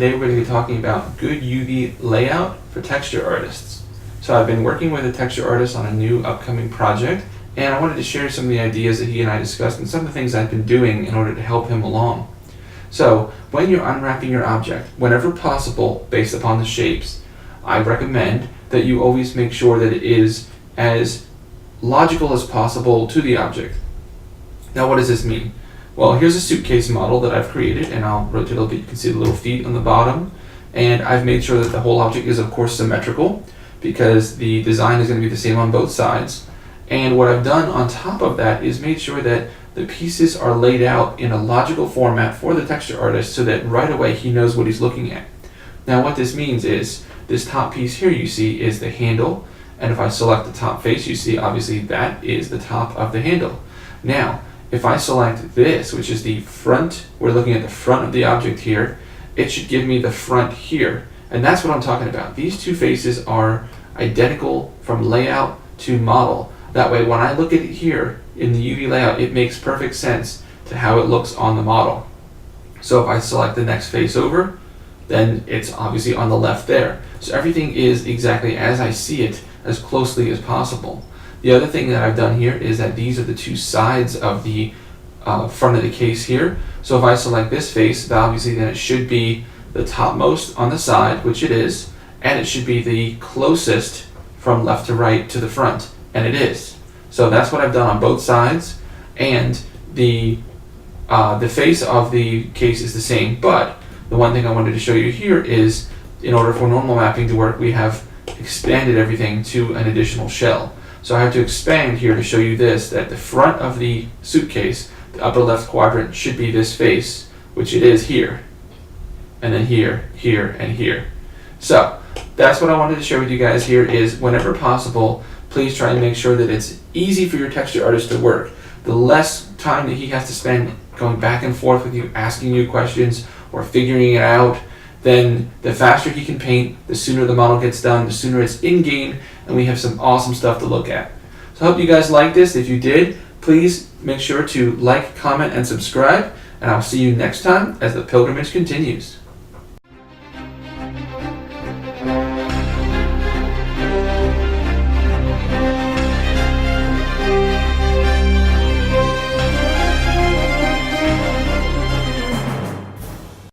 today we're going to be talking about good UV layout for texture artists. So I've been working with a texture artist on a new upcoming project, and I wanted to share some of the ideas that he and I discussed and some of the things I've been doing in order to help him along. So when you're unwrapping your object, whenever possible, based upon the shapes, I recommend that you always make sure that it is as logical as possible to the object. Now what does this mean? Well, here's a suitcase model that I've created, and I'll rotate a little bit. You can see the little feet on the bottom, and I've made sure that the whole object is of course symmetrical because the design is going to be the same on both sides. And what I've done on top of that is made sure that the pieces are laid out in a logical format for the texture artist so that right away he knows what he's looking at. Now what this means is this top piece here you see is the handle, and if I select the top face you see obviously that is the top of the handle. Now if I select this, which is the front, we're looking at the front of the object here, it should give me the front here. And that's what I'm talking about. These two faces are identical from layout to model. That way when I look at it here in the UV layout, it makes perfect sense to how it looks on the model. So if I select the next face over, then it's obviously on the left there. So everything is exactly as I see it, as closely as possible. The other thing that I've done here is that these are the two sides of the front of the case here. So if I select this face, obviously then it should be the topmost on the side, which it is, and it should be the closest from left to right to the front, and it is. So that's what I've done on both sides, and the face of the case is the same, but the one thing I wanted to show you here is in order for normal mapping to work, we have expanded everything to an additional shell. So I have to expand here to show you this, that the front of the suitcase, the upper left quadrant, should be this face, which it is here, and then here, here, and here. So that's what I wanted to share with you guys here is whenever possible, please try and make sure that it's easy for your texture artist to work. The less time that he has to spend going back and forth with you, asking you questions or figuring it out, then the faster he can paint, the sooner the model gets done, the sooner it's in-game, and we have some awesome stuff to look at. So I hope you guys liked this. If you did, please make sure to like, comment, and subscribe, and I'll see you next time as the pilgrimage continues.